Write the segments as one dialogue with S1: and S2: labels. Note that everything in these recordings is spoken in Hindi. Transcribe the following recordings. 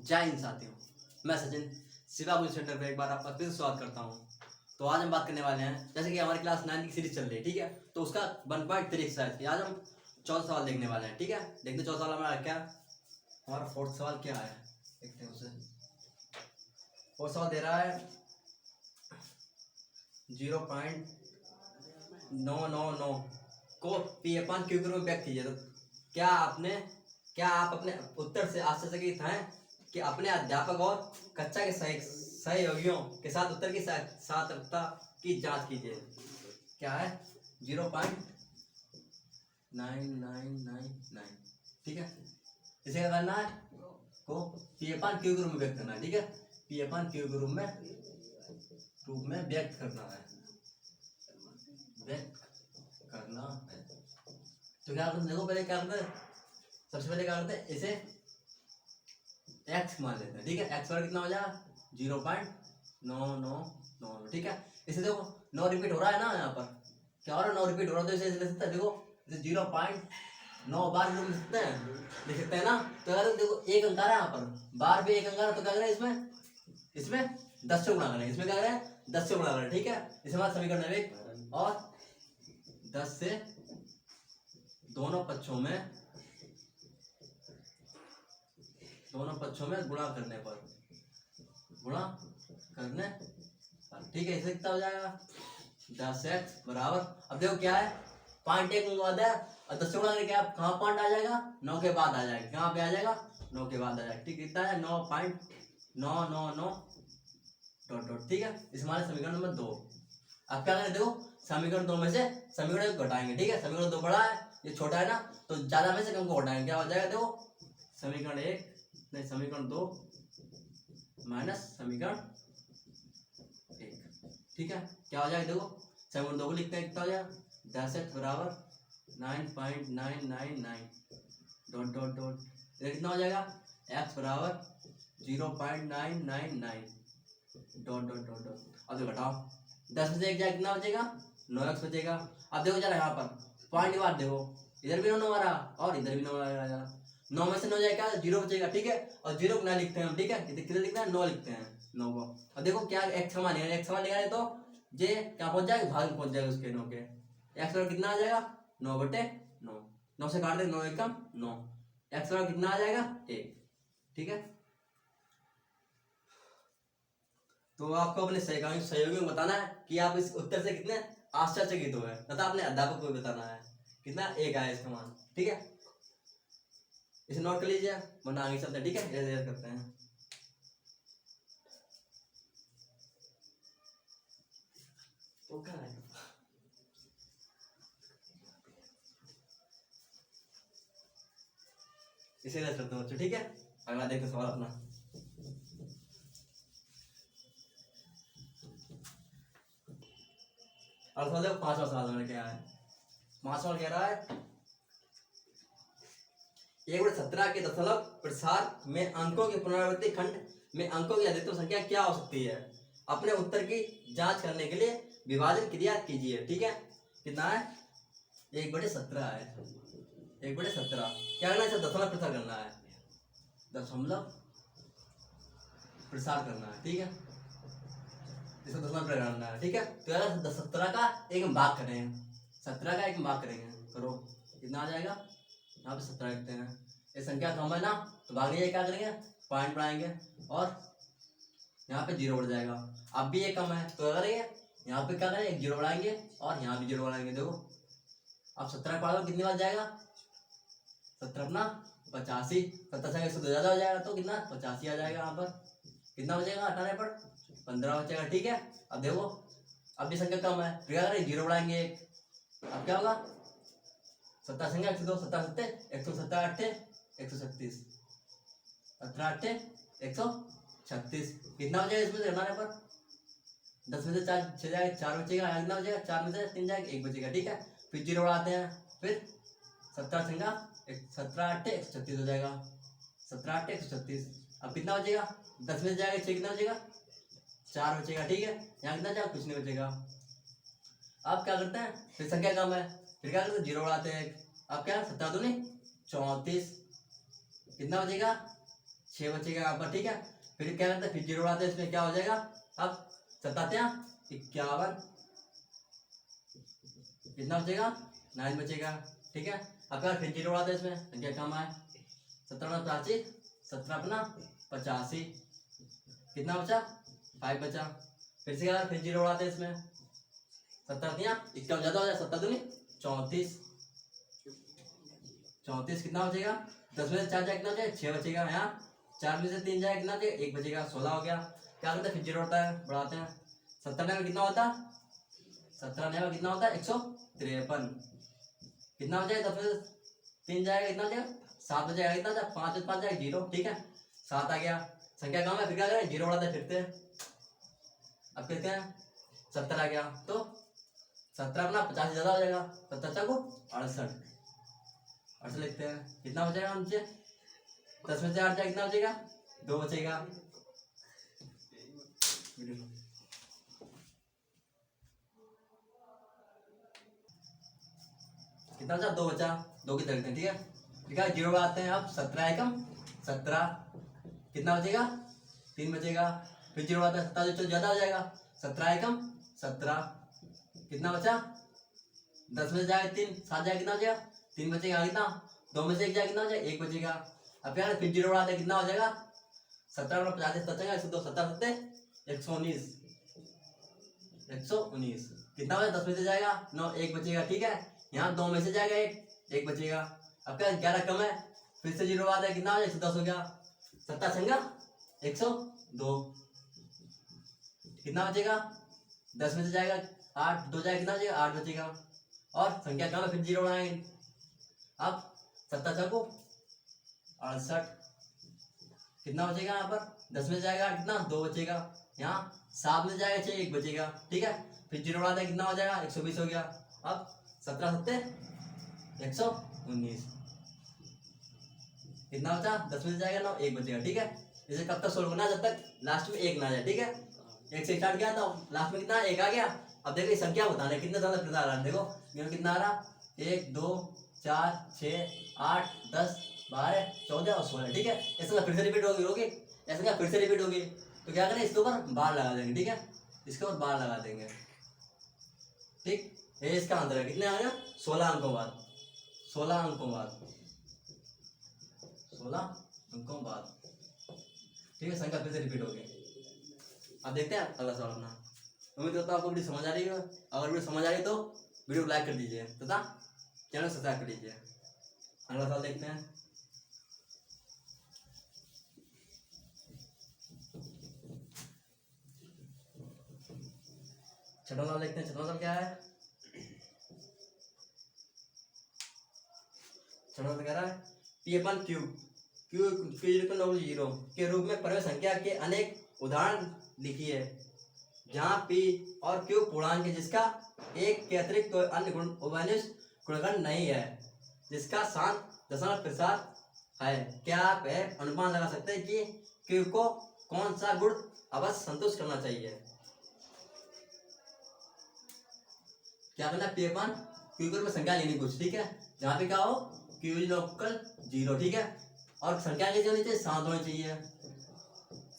S1: जय हिंद साथियों, मैं सचिन शिवा कोचिंग सेंटर पर एक बार आपका फिर स्वागत करता हूं। तो आज हम बात करने वाले हैं, जैसे कि हमारी क्लास 9 की सीरीज चल रही है, ठीक है। तो उसका 1.3 एक्सरसाइज की आज हम 14 सवाल देखने वाले हैं, ठीक है। देखते 14 सवाल हमारा क्या, हमारा फोर्थ सवाल क्या है, देखते हैं उसे। फोर्थ सवाल दे रहा है 0.999 को P/Q के रूप में व्यक्त कीजिए। तो क्या आप अपने उत्तर से आश्चर्यचकित हैं कि अपने अध्यापक और कक्षा के सहयोगियों के साथ उत्तर की सार्थकता की जांच कीजिए। क्या है 0.9999, ठीक है। इसे क्या करना है, को P/Q के रूप में व्यक्त करना है, ठीक है। P/Q के रूप में व्यक्त करना है, तो क्या करते देखो, पहले क्या करते हैं, सबसे पहले क्या करते हैं, इसे x मान लेते हैं, ठीक है। x पर कितना हो जाएगा 0.9999, ठीक है। इसे देखो 9 रिपीट हो रहा है ना, यहाँ पर क्या हो रहा है, 9 रिपीट हो रहा है, तो इसे लिख सकते हैं, देखो इसे 0.9 बार लिख सकते हैं ना। तो अगर देखो एक अंक आ रहा है यहाँ पर, बार पे एक अंक आ रहा है, तो क्या करें, इसमें 10 से गुणा करें, इसमें क्या करें 10 से गुणा करें, ठीक है। इसे हमारा समीकरण है 1 और 10 से दोनों पक्षों में गुणा करने पर, ठीक है। इसे कितना हो जाएगा 10x बराबर, अब देखो क्या है, पॉइंट एक बाद है और 10 से गुणा करके क्या कहाँ पॉइंट आ जाएगा, 9 के बाद आ जाएगा, कहाँ पे आ जाएगा 9 के बाद आ जाएगा, ठीक। कितना है 9.999 डॉट डॉट, ठीक है। इस हमारे समीकरण नंबर 2। अब क्या करें, देखो समीकरण 2 में से समीकरण 1 घटाएंगे, ठीक है। समीकरण 2 बड़ा है, ये छोटा है ना, तो ज्यादा में से कम को घटाएंगे, क्या हो जाएगा, देखो समीकरण 2 माइनस समीकरण 1, ठीक है। क्या हो जाएगा, देखो समीकरण 2 को लिखते हैं, कितना हो जाएगा 10x बराबर 9.999 डॉट डॉट डॉट, कितना हो जाएगा x बराबर 0.999 डॉट डॉट डॉट डॉट। अब देखो घटाओ, 10 में से 1 जाए कितना बचेगा 9x बचेगा। अब देखो जरा यहाँ पर पॉइंट के बाद देखो, इधर भी 9 आ रहा और इधर भी 9 आ रहा, 9 में से 9 जाएगा 0 बचेगा, ठीक है। और 0 को ना लिखते हैं हम, ठीक है, कितने लिखते हैं 9 लिखते हैं 9 को। अब देखो क्या x समान है, तो जे क्या पहुंच जाएगा, भाग में पहुंच जाएगा उसके 9 के, x बराबर कितना आ जाएगा 9/9, 9 से काट दे 9 एकम 9, x बराबर कितना आ जाएगा 1, ठीक है। तो आपको अपने सहयोगियों को बताना है कि आप इस उत्तर से कितने आश्चर्यचकित हुए, तथा अपने अध्यापक को भी बताना है कितना 1 आया इसका मान, ठीक है। इसे नोट कर लीजिए, वरना आगे चलते हैं, ठीक है। ऐसे करते हैं, तो क्या है इसे रह करते हैं बच्चों, ठीक है। अगला देखते सवाल अपना, और सवाल देखो 5वां सवाल में क्या है। 5वां सवाल कह रहा है 1/17 के दशमलव प्रसार में अंकों के पुनरावृत्ति खंड में अंकों की अधिकतम संख्या क्या हो सकती है। अपने उत्तर की जांच करने के लिए विभाजन क्रिया कीजिए, ठीक है। कितना है 1/17 है, 1/17 क्या करना है, इसे दशमलव प्रसार करना है, दशमलव प्रसार करना है, ठीक है। इसको दशमलव प्रसार करना है, ठीक है। तो अगर 17 का एक भाग करें, 17 का एक भाग करेंगे, करो कितना आ जाएगा, यहाँ पे 17 लिखते हैं, ये संख्या कम है ना, तो भागने क्या करेंगे पॉइंट बढ़ाएंगे और यहाँ पे 0 बढ़ जाएगा। अब भी ये कम है, तो अगर ये यहाँ पे क्या करें 1 0 बढ़ाएंगे और यहाँ भी 0 बढ़ाएंगे, देखो अब 17 पढ़ा कितनी बार जाएगा 17 अपना 85, 17 से 102 ज्यादा हो जाएगा, तो कितना 85 आ जाएगा। यहाँ पर कितना बचेगा हटाने पर 15 बचेगा, ठीक है। अब देखो अब भी संख्या कम है, तो क्या करें 0 बढ़ाएंगे 1, अब क्या होगा 17 संख्या 102, 17 सत्ते 117 8 136, 17 8 136, कितना बचेगा इसमें से हटाने पर 10 में से 4 6 जाएगा, 4 बचेगा, कितना बचेगा 4 में से 3 जाएगा 1 बचेगा, ठीक है। फिर 0 बढ़ाते हैं, फिर 17 संख्या 17 8 136 हो जाएगा, 17 8 136। अब कितना बचेगा 10 में से जाएगा 6, कितना बचेगा 4 बचेगा, ठीक है। यहाँ कितना जाएगा कुछ नहीं बचेगा। अब क्या करते हैं, फिर संख्या कम है, फिर क्या करते हैं 0 बढ़ाते हैं, अब क्या 17 दूनी 34, कितना बचेगा 6 बचेगा यहाँ पर, ठीक है। फिर क्या करते हैं, फिर 0 उड़ाते हैं, इसमें क्या हो जाएगा, अब 57 कितना बचेगा, 9 बचेगा, ठीक है। अब यार फिर 0 उड़ाते हैं, इसमें संख्या कम आए, 17 17 85 कितना बचा, 5 बचा। फिर से क्या, फिर 0 उड़ाते हैं इसमें, 17 इसका ज्यादा हो जाए, 17 34 34 कितना बचेगा, 10 में से 4 जाए कितना बचेगा, 6 बचेगा। यहाँ 4 में से 3 जाए कितना बचेगा, 1 बचेगा, 16 हो गया। क्या करते हैं, फिर 0 होता है, बढ़ाते हैं, 17 में कितना होता है, 17 में कितना होता है, 153 कितना बचेगा, 10 में से 3 जाएगा कितना बचेगा, 7 बचेगा, कितना बचा, 5 5 जाएगा 0, ठीक है, 7 आ गया। संख्या कम है, फिर क्या करें, 0 उड़ाते हैं, फिरते हैं। अब कहते हैं 70 आ गया, तो 17 अपना 50 से ज्यादा हो जाएगा, 17 को 68 लिखते हैं, कितना बचेगा नीचे, 10 में से 8 जाए कितना बचेगा, 2 बचेगा। कितना बचा, 2 बचा, 2 की तरह, ठीक है। लिखा 0 आते हैं, अब 17 एकम 17 कितना बचेगा, 3 बचेगा। फिर 0 आता है, 17 जो ज्यादा हो जाएगा, 17 एकम 17 कितना बचा, 10 में से जाएगा 3, 7 जाएगा कितना बचेगा, 3 बचेगा, कितना 2 में से 1 जाएगा कितना बचेगा, 1 बचेगा। अब क्या फिर 0 उड़ाते कितना हो जाएगा, 17 में 50 बचेगा, 102 17 सत्ते 119 119 कितना बचा, 10 में से जाएगा 9, 1 बचेगा, ठीक है। यहाँ 2 में से जाएगा 1 बचेगा। अब क्या 11 कम है, फिर से 0 आता है, कितना हो जाएगा, 110 हो गया, 17 संगा 102 कितना बचेगा, 10 में से जाएगा 8, 2 जाएगा कितना बचेगा, 8 बचेगा। और संख्या कम है, फिर 0 उड़ाएंगे, अब 17 को 68 कितना बचेगा, यहाँ पर 10 में से जाएगा कितना, 2 बचेगा। यहाँ 7 में से जाएगा 6, 1 बचेगा, ठीक है। फिर 0 उड़ाते कितना हो जाएगा, 120 हो गया। अब 17 सत्ते 119 कितना बचा, 10 में से जाएगा 9, 1 बचेगा, ठीक है। इसे कब तक सोल्व करना, जब तक लास्ट में 1 ना आ जाए, ठीक है। 1 से स्टार्ट किया तो लास्ट में कितना, 1 आ गया। अब देखो ये संख्या बताना है कितने ज्यादा कितना आ रहा है, देखो ये कितना आ रहा, 1 2 4 6 8 10 12 14 और 16, ठीक है। ऐसा फिर से रिपीट होगी ऐसा फिर से रिपीट होगी, तो क्या करें, इसके ऊपर बार लगा देंगे, ठीक है, इसके ऊपर बार लगा देंगे, ठीक। ये इसका आंसर है, कितने आ गया, 16 अंकों बाद, 16 अंकों बाद, 16 अंकों बाद, ठीक है। संख्या फिर से रिपीट होगी। अब देखते हैं अगला सवाल अपना। उम्मीद करता हूँ आपको वीडियो समझ आ रही है, अगर वीडियो समझ आ रही है तो वीडियो को लाइक कर दीजिए तथा चैनल सब्सक्राइब कर लीजिए। अगला सवाल देखते हैं। छठा सवाल देखते हैं, छठा सवाल क्या है, छठा सवाल कह रहा है P/Q Q 0 के रूप में परिमेय संख्या के अनेक उदाहरण लिखिए जहाँ P और Q पूर्णांक है जिसका एक के अतिरिक्त कोई अन्य गुणनखंड नहीं है, जिसका शांत दशमलव प्रसार है। क्या आप अनुमान लगा सकते हैं कि Q को कौन सा गुण अवश्य संतुष्ट करना चाहिए। क्या करना, P/Q के रूप में संख्या लेनी कुछ, ठीक है, जहाँ पे क्या हो Q लोकल 0, ठीक है। और संख्या कैसी होनी चाहिए, शांत होनी चाहिए,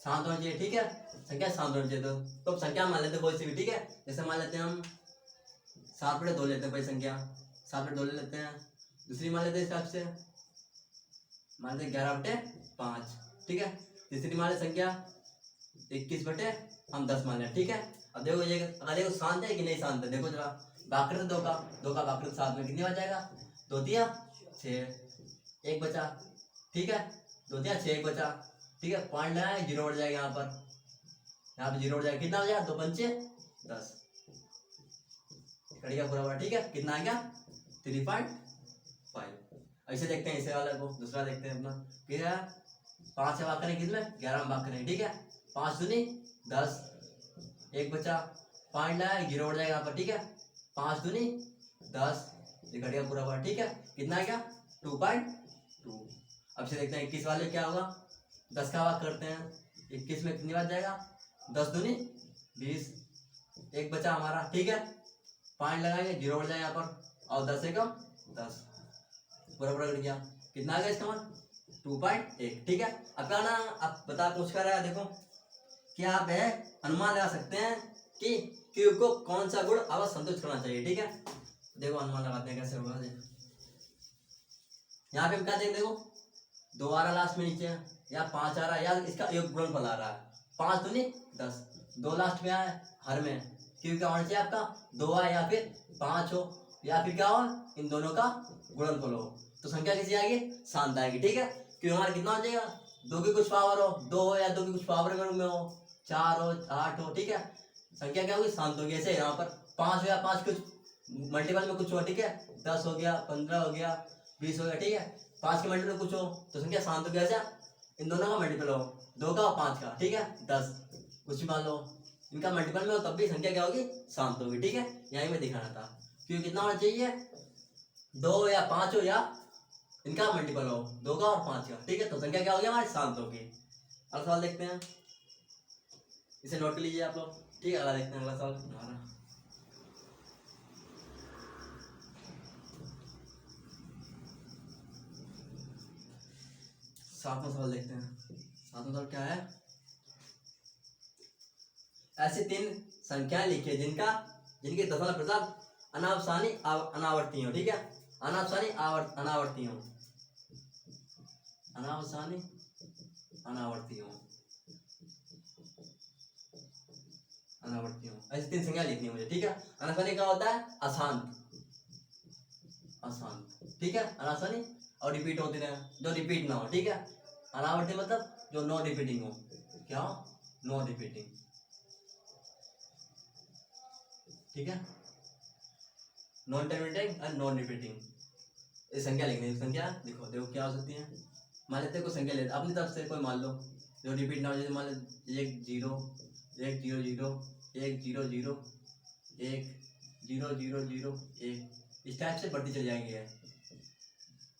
S1: शांत होनी चाहिए, ठीक है, संख्या शांत होनी चाहिए। तो संख्या मान लेते हैं कोई सी भी, ठीक है। जैसे मान लेते हैं हम 7/2 लेते हैं, भाई संख्या 7/2 ले लेते हैं। दूसरी मान लेते हैं हिसाब से, मान लेते हैं 11/5, ठीक है। तीसरी मान लेते संख्या 21/10 मान लें, ठीक है। अब देखो ये अगर देखो शांत है कि नहीं शांत है, देखो जरा भागकर 2 का भागकर 7 में कितनी बच जाएगा, 2 तिया 6, 1 बचा, ठीक है, 2 तिया 6, 1 बचा, ठीक है। पॉइंट लगाए 0 बढ़ जाएगा, यहाँ पे 0 बढ़ जाएगा, कितना हो जाएगा, 2 पंचे 10 कड़िया पूरा, ठीक है। कितना आ गया, 3.5। ऐसे देखते हैं इसे वाले को, दूसरा देखते हैं अपना, क्या 5 से भाग करें कितने, 11 में भाग करें, ठीक है। 5 दूनी 10, 1 बचा, पॉइंट लगाए 0 बढ़ जाएगा यहाँ पर, ठीक है। 5 दूनी 10 कड़िया पूरा, ठीक है। कितना आ गया, 2.2। अब से देखते हैं 21 वाले क्या होगा, 10 का भाग करते हैं, 21 में कितनी बार जाएगा, 10 दूनी 20, 1 बचा हमारा, ठीक है। पॉइंट लगाएंगे 0 बढ़ जाएगा यहाँ पर, और 10 से कम 10 पूरा कट गया, कितना आ गया इसका मान 2.1। ठीक है, अब क्या ना, अब बता पूछ कर रहा है, देखो क्या आप है अनुमान लगा सकते हैं कि क्यूब को कौन सा गुण अब संतुष्ट करना चाहिए। ठीक है, देखो अनुमान लगाते हैं कैसे होगा। यहाँ पे हम क्या देखें, देखो 2 आ रहा लास्ट में नीचे, या 5 आ रहा है, या इसका एक गुणनफल आ रहा है 5 दूनी 10, 2 लास्ट में आया हर में, क्यों क्या होना चाहिए आपका 2 आए या फिर 5 हो, या फिर क्या हो इन दोनों का गुणनफल हो, तो संख्या कैसी आएगी, शांत आएगी। ठीक है, क्यों हमारा कितना हो जाएगा, 2 की कुछ पावर हो, 2 हो या 2 की कुछ पावर के रूप में हो, 4 हो 8 हो। ठीक है, संख्या क्या होगी, शांत होगी। ऐसे यहाँ पर 5 हो या 5 कुछ मल्टीपल में कुछ हो, ठीक है 10 हो गया, 15 हो गया, 20 हो गया। ठीक है, 5 के मल्टीपल में कुछ हो तो संख्या शांत हो गया। ऐसा इन दोनों का मल्टीपल हो, 2 का और 5 का, ठीक है 10 कुछ भी मान लो, इनका मल्टीपल में हो तब भी संख्या क्या होगी, शांत होगी। ठीक है, यही मैं दिखाना था, क्योंकि कितना होना चाहिए, 2 या 5 हो या इनका मल्टीपल हो 2 का और 5 का। ठीक है, तो संख्या क्या होगी हमारी, शांत होगी। अगला सवाल देखते हैं, इसे नोट कर लीजिए आप लोग। ठीक है, अगला देखते हैं, अगला सवाल हमारा 7वां सवाल देखते हैं। 7वां सवाल क्या है, ऐसी 3 संख्याएं लिखिए जिनके दशमलव प्रथम अनावसानी अनावर्ती हो। ठीक है, अनावसानी अनावर्ती हो, अनावसानी अनावर्ती हो, अनावर्ती हो, ऐसी 3 संख्या लिखनी है मुझे। ठीक है, अनावसानी क्या होता है, अशांत, अशांत। ठीक है, अनावसानी और रिपीट होते रहे, जो रिपीट ना हो। ठीक है, अनावर्ती मतलब जो नॉन रिपीटिंग हो, क्या हो, नॉन रिपीटिंग। ठीक है, नॉन टर्मिनेटिंग और नॉन रिपीटिंग, ये संख्या लिखनी है। संख्या देखो देखो क्या हो सकती है, मान लेते हैं कोई संख्या लेते अपनी तरफ से, कोई मान लो जो रिपीट ना हो, जैसे मान लो 1 0 1 0 0 1 0 0 1 0 0 0 1, इस टाइप से बढ़ती चली जाएंगे,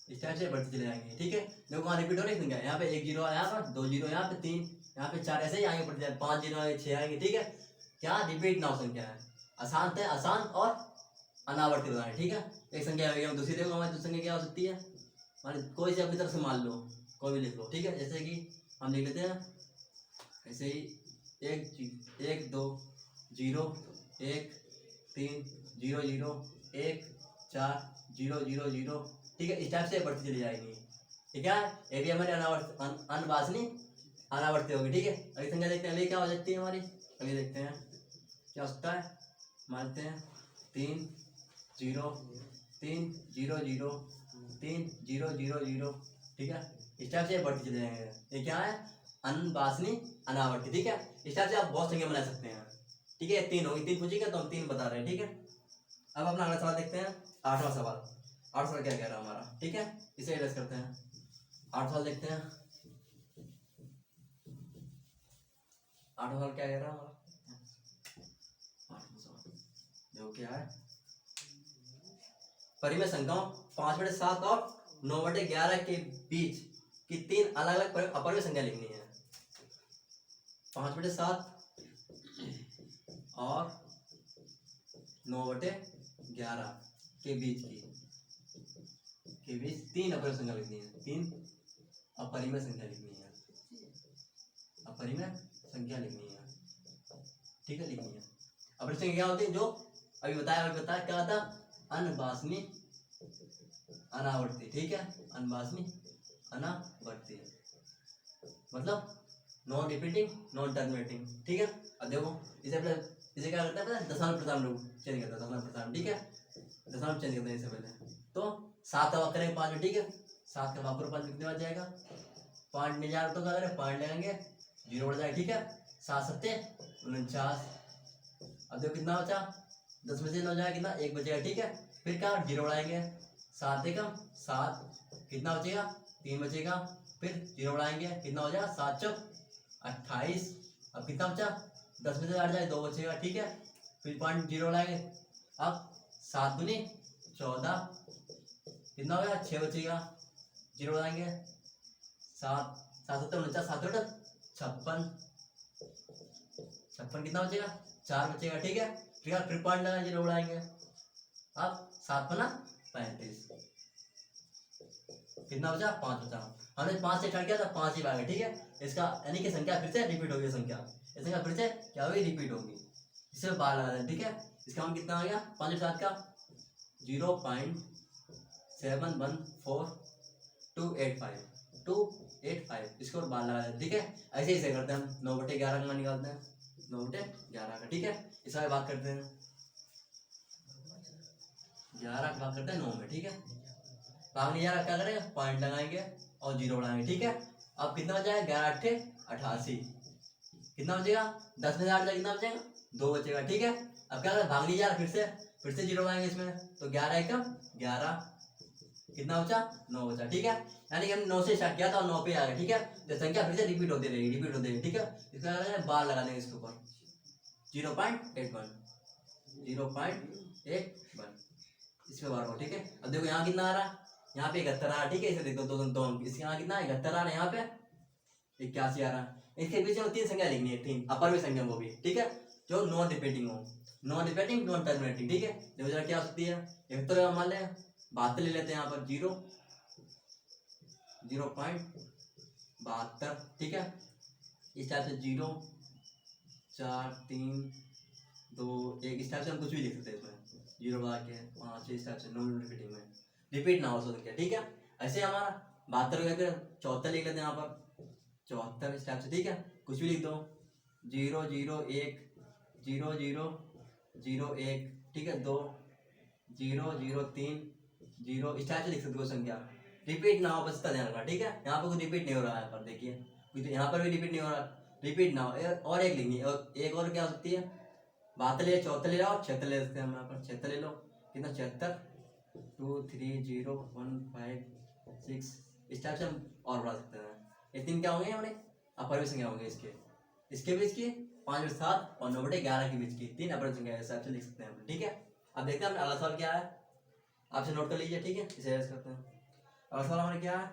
S1: इस टाइप से बढ़ती चले जाएंगे। ठीक है, देखो वहाँ रिपीट हो रही संख्या, यहाँ पे 1 0 यहाँ पर, 2 0 यहाँ पे, 3 यहाँ पे, 4 ऐसे ही आगे बढ़ते जाए, 5 0 आगे, 6 आएंगे। ठीक है, क्या रिपीट ना हो संख्या है, अशांत है, अशांत और अनावर्ती बताना। ठीक है, एक संख्या हो गई, दूसरी देखो हमारी दूसरी संख्या क्या हो सकती है, मान कोई से अपनी तरफ से मान लो, कोई भी लिख लो। ठीक है, जैसे कि हम लिख लेते हैं ऐसे ही 1 2 0 1 3 0 0 1 4 0 0 0। ठीक है, इस टाइप से बढ़ती चली जाएगी। ठीक है, ये भी हमारी अनवासनी अनावर्ती होगी। ठीक है, अगली संख्या देखते हैं, अगली क्या हो सकती है हमारी, अगली देखते हैं क्या हो सकता है, मानते हैं 3 0 3 0 0 3 0 0 0। ठीक है, इस टाइप से बढ़ती चले जाएंगे, ये क्या है, अनवासनी अनावर्ती। ठीक है, इस टाइप से आप बहुत संख्या बना सकते हैं। ठीक है, 3 होगी, 3 पूछेंगे तो हम 3 बता रहे हैं। ठीक है, अब अपना अगला सवाल देखते हैं, 8वां सवाल। 8वां सवाल क्या कह रहा है हमारा, ठीक है, इसे एड्रेस करते हैं। 8वां सवाल देखते हैं, 8वां सवाल क्या कह रहा है हमारा, 8वां सवाल देखो क्या है, परिमेय संख्याओं 5/7 और 9/11 के बीच की 3 अलग अलग अपरिमेय संख्या लिखनी है। 5/7 और 9/11 के बीच 3 अपरिमेय संख्या लिखनी है, 3 अपरिमेय संख्या लिखनी है, अपरिमेय संख्या लिखनी है। ठीक है, लिखनी है। अपरिमेय संख्या क्या होती है, जो अभी बताया क्या था, अनवासनी अनावर्ती। ठीक है, अनवासनी अनावर्ती मतलब नॉन रिपीटिंग नॉन टर्मिनेटिंग। ठीक है, अब देखो इसे क्या करता है पता है, दशमलव प्रथम रूप चेंज करता है, दशमलव प्रथम। ठीक है, दशमलव चेंज करते हैं इससे पहले, तो 7 का वाक्य करेंगे 5 में। ठीक है, 7 का वाक्य 5 कितने बच जाएगा, 5 नहीं जा रहा तो क्या करें, 5 लगाएंगे 0 बढ़ जाएगा। ठीक है, 7 7 49। अब देखो कितना बचा, 10 में से 9 जाएगा कितना, 1 बचेगा। ठीक है, फिर क्या 0 बढ़ाएंगे, 7 एकम 7, कितना बचेगा 3 बचेगा, फिर 0 बढ़ाएंगे कितना हो जाएगा, 7 चौक 28। अब कितना बचा, 10 में से 8 जाए 2 बचेगा। ठीक है, फिर 0 बढ़ाएंगे, अब 7 दूनी 14, कितना हो गया 6 बचेगा, 0 बढ़ाएंगे 7 7 7 49 7 56, 56 कितना बचेगा, 4 बचेगा। ठीक है, फिर पॉइंट लगा 0 बढ़ाएंगे, अब 7 बना 35, कितना बचा 5 बचा। हमने 5 से स्टार्ट किया था 5 ही आएगा ठीक है। इसका यानी कि संख्या फिर से रिपीट होगी, संख्या ये संख्या फिर से क्या होगी रिपीट होगी, इसे बाहर लगा दें ठीक है। इसका हम कितना आ गया 5 7 का 0.714285 इसको बाहर लगा दें ठीक है। ऐसे ही करते हैं हम 9/11 का निकालते हैं 9/11 का ठीक है। इसका बात करते हैं 11 बात करते हैं 9 में ठीक है। भाग नहीं जा रहा क्या करेंगे पॉइंट लगाएंगे और 0 बढ़ाएंगे ठीक है। अब कितना बचाएगा 11 8 88 कितना बचेगा 10 में 8 कितना बचेगा 2 बचेगा ठीक है। अब क्या करें भाग नहीं जा रहा फिर से 0 बढ़ाएंगे इसमें तो 11 1 11 कितना बचा 9 बचा ठीक है। यानी कि हमने 9 से स्टार्ट किया था और 9 पे आ गया ठीक है। तो संख्या फिर से रिपीट होती रहेगी ठीक है। इसका बार लगा देंगे इसके ऊपर 0.81 इसमें बार हो ठीक है। अब देखो यहाँ कितना आ रहा यहाँ पे 71 आ रहा ठीक है। इसे देखो दो इसके यहाँ कितना 71 आ रहा है यहाँ पे 81 आ रहा है। इसके पीछे 3 संख्या लिखनी है 3 अपर में संख्या वो भी ठीक है जो नॉन रिपीटिंग हो, नॉन रिपीटिंग नॉन टर्मिनेटिंग ठीक है। देखो जरा क्या हो सकती है 71 मान ले 72 ले लेते हैं यहाँ पर 0.72 ठीक है। इस टाइप से 0 4 3 2 1 इस टाइप से हम कुछ भी लिख सकते हैं इसमें 0 बढ़ा के 5 इस टाइप से नॉन रिपीटिंग में रिपीट ना हो संख्या ठीक है। ऐसे हमारा 72 हो गया फिर 74 लिख लेते हैं यहाँ पर 74 इस टाइप से ठीक है। कुछ भी लिख दो 0 0 1 0 0 0 1 ठीक है 2 0 0 3 0 इस टाइप से लिख सकते हो संख्या रिपीट ना हो बस इसका ध्यान रखना ठीक है। यहाँ पर कोई रिपीट नहीं हो रहा है पर देखिए यहाँ पर भी रिपीट नहीं हो रहा रिपीट ना हो। और एक लिखनी है और एक और क्या हो सकती है 72 ले 74 ले जाओ 76 ले सकते हैं हम यहाँ पर 76 ले लो कितना 76 2 3 0 1 5 6 इस टाइप से हम और बढ़ा सकते हैं। ये 3 क्या होंगे हमारे अपर भी संख्या होंगे इसके बीच की 5 7 और 9/11 के बीच की 3 अपर संख्या इस टाइप से लिख सकते हैं हम ठीक है। अब देखते हैं अगला सवाल क्या है आपसे नोट कर लीजिए ठीक है। इसे ऐसे करते हैं अगला सवाल हमारे क्या है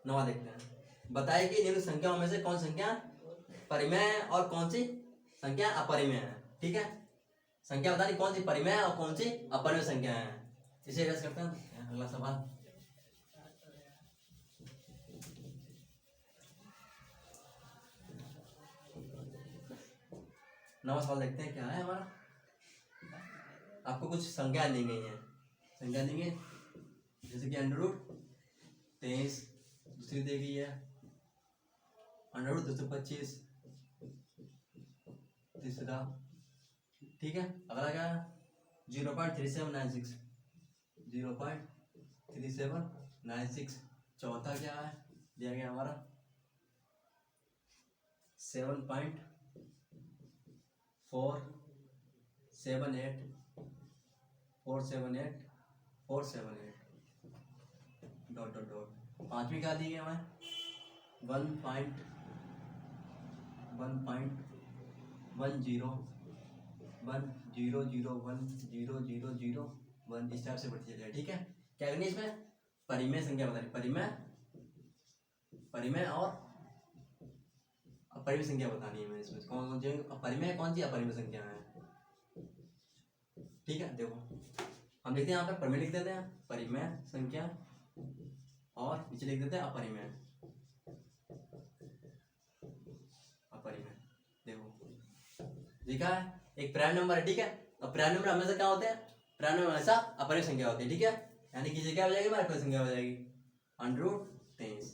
S1: 9 देखते हैं। बताइए कि निम्न संख्याओं में से कौन संख्या परिमेय और कौन सी संख्या अपरिमेय है ठीक है। संख्या बतानी कौन सी परिमेय और कौन सी अपरिमेय संख्या है। इसे ऐसे करते हैं अगला सवाल 9वां सवाल देखते हैं क्या है हमारा। आपको कुछ संख्या दी गई है संख्या दी गई जैसे कि √23 दूसरी दी गई है √225 तीसरा ठीक है। अगला क्या है 0.3796 0.3796 चौथा क्या है दिया गया हमारा 7.478 डॉट डॉट डॉट। पांचवी क्या दी है हमें 1.1001 इस टाइप से बढ़ती जाएगी ठीक है। क्या करनी है इसमें परिमेय संख्या बतानी परिमेय और अपरिमेय संख्या बतानी है हमें इसमें कौन सी परिमेय कौन सी अपरिमेय संख्या है ठीक है। देखो हम लिखते हैं यहाँ पर परिमेय लिख देते हैं परिमेय संख्या और नीचे लिख देते हैं अपरिमेय देखो लिखा है एक प्राइम नंबर है ठीक है। अब प्राइम नंबर हमेशा क्या होते हैं प्राइम नंबर हमेशा अपरिमेय संख्या होती है ठीक है। यानी कि क्या हो जाएगी हमारी अपरिमेय संख्या हो जाएगी √23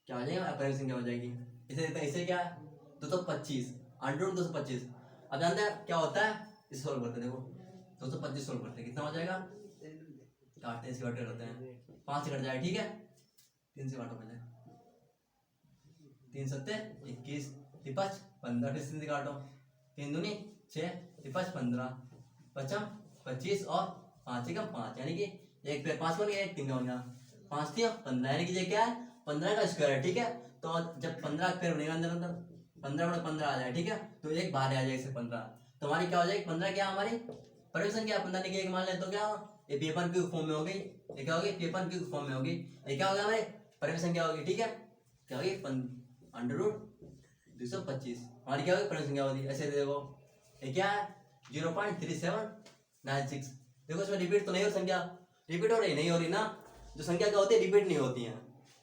S1: क्या हो जाएगा अपरिमेय संख्या हो जाएगी। इसे देखते हैं इसे क्या है 225 √225। अब जानते हैं क्या होता है इसे सोल्व करते हैं। देखो 225 सोल्व करते हैं कितना हो जाएगा काटते हैं इसके करते हैं 5 से कट जाएगा ठीक है। 3 से काटो पहले 3 7 21 5 15 फिर से काटो 3 दूनी 6 5 15 पचम 25 और 5 एकम 5 यानी कि एक पे 5 बन गया एक 3 का बन गया 5 थी 15 यानी कि ये क्या है 15 का स्क्वायर है ठीक है। तो जब 15 फिर बनेगा अंदर 15 आ जाए ठीक है। तो एक बाहर आ जाएगा इससे 15 तो हमारी क्या हो जाएगी 15 क्या हमारी परिमेय संख्या 15 की एक मान ले तो क्या ये पेपर की फॉर्म में हो गई ये क्या होगी पेपर की फॉर्म में होगी ये क्या होगा हमारी परिमेय संख्या होगी ठीक है। क्या होगी √225 हमारी क्या होगी परिमेय संख्या होगी। ऐसे देखो ये क्या है 0.3796 देखो इसमें रिपीट तो नहीं हो संख्या रिपीट हो रही नहीं हो रही ना। जो जो संख्या क्या होती है, रिपीट नहीं होती है।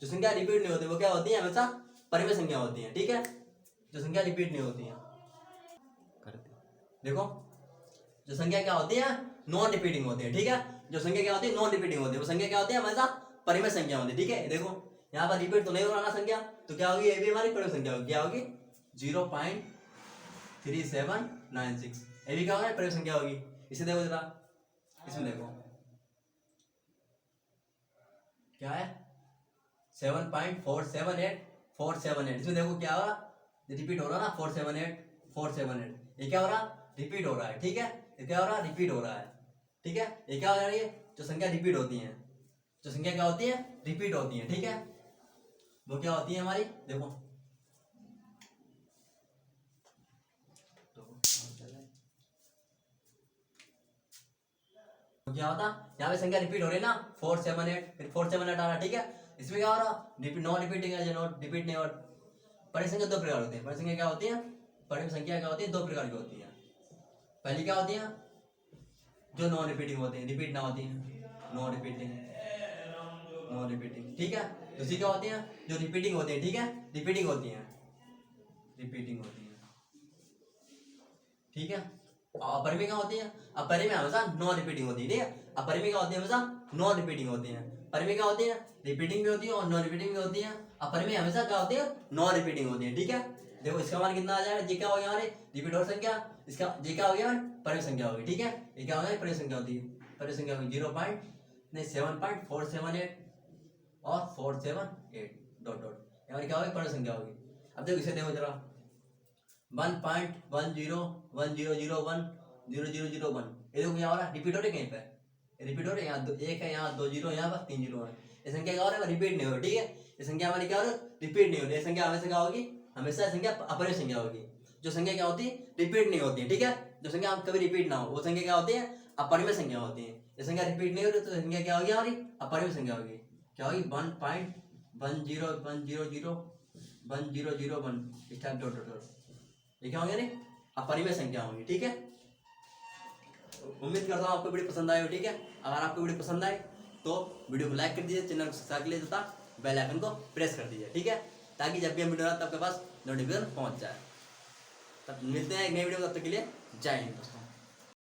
S1: जो संख्या रिपीट नहीं होती वो क्या होती है, हमेशा परिमेय संख्या होती है। ठीक है, जो संख्या रिपीट नहीं होती है, देखो जो संख्या क्या होती है, नॉन रिपीटिंग होती है। ठीक है, जो संख्या क्या होती है, नॉन रिपीटिंग होती है, वो संख्या क्या होती है, हमेशा परिमेय संख्या होती है। ठीक है, देखो यहाँ पर रिपीट तो नहीं हो रहा ना संख्या, तो क्या होगी, ये भी हमारी परिमेय संख्या होगी। क्या होगी, 0.3796, ये भी क्या होगा, परिमेय संख्या होगी। इसे देखो जरा, इसमें देखो क्या है, 7.478478, इसमें देखो क्या हो रहा, रिपीट हो रहा ना, 478 ये क्या हो रहा, रिपीट हो रहा है। ठीक है, ये क्या हो रहा, रिपीट हो रहा है। ठीक है, ये क्या हो रही है, जो संख्या रिपीट होती है, जो संख्या क्या होती है, रिपीट होती है। ठीक है, वो क्या होती है हमारी, देखो तो क्या होता, यहाँ पे संख्या रिपीट हो रही है ना, 478 फिर 478 आ रहा। ठीक है, इसमें क्या हो रहा, रिपीट नॉन रिपीटिंग है, जो नॉट रिपीट नहीं। और परिमेय संख्या दो प्रकार होती है। परिमेय संख्या क्या होती है, परिमेय संख्या क्या होती है, दो प्रकार की होती है। पहली क्या होती है, जो नॉन रिपीटिंग होती है, रिपीट ना होती है, नॉन रिपीटिंग, नॉन रिपीटिंग। ठीक है, दूसरी क्या होती है, जो रिपीटिंग होती है। ठीक है, रिपीटिंग होती है, रिपीटिंग होती है। ठीक है, अपरिमेय क्या होती है, अपरिमेय हमेशा नॉन रिपीटिंग होती है। ठीक है, अपरिमेय क्या होती है, हमेशा नॉन रिपीटिंग होती है। परिमेय क्या होती है, रिपीटिंग भी होती है और नॉन रिपीटिंग भी होती है। अपरिमेय हमेशा क्या होती है, नॉन रिपीटिंग होती है। ठीक है, देखो इसका मान कितना आ जाएगा, जी क्या हो गया हमारे, रिपीट और संख्या, इसका जी क्या हो गया, परिमेय संख्या होगी। ठीक है, ये क्या हो गया, परिमेय संख्या होती है। परिमेय संख्या होगी 7.478 और 478 डॉट डॉट, यहाँ क्या होगी, परिमेय संख्या होगी। अब देखो इसे देखो जरा, 1.10100010001, ये देखो क्या हो रहा है, रिपीट हो रही है, कहीं पे रिपीट हो रही है, यहाँ एक है, यहाँ 2 जीरो, यहाँ पर 3 जीरो है। ये संख्या क्या हो रहा है, रिपीट नहीं हो रही। ठीक है, ये संख्या हमारी क्या हो रही है, रिपीट नहीं हो रही। ये संख्या हमेशा क्या होगी, हमेशा संख्या अपरिमेय संख्या होगी। जो संख्या क्या होती है, रिपीट नहीं होती है। ठीक है, जो संख्या कभी रिपीट ना हो वो संख्या क्या होती है, अपरिमेय संख्या होती है। ये संख्या रिपीट नहीं हो रही तो संख्या क्या होगी हमारी, अपरिमेय संख्या होगी। क्या होगी, 1.1010001 स्टार डॉट डॉट डॉट, ये क्या होंगे, नहीं अपरिमेय संख्या होंगी। ठीक है, उम्मीद करता हूँ आपको वीडियो पसंद आए हो। ठीक है, अगर आपको वीडियो पसंद आए तो वीडियो को लाइक कर दीजिए, चैनल को सब्सक्राइब कर लीजिए तथा बेल आइकन को प्रेस कर दीजिए। ठीक है, ताकि जब भी हम वीडियो आए तो आपके पास नोटिफिकेशन पहुंच जाए। तब मिलते हैं एक नई वीडियो में, तब तक के लिए जय हिंद दोस्तों।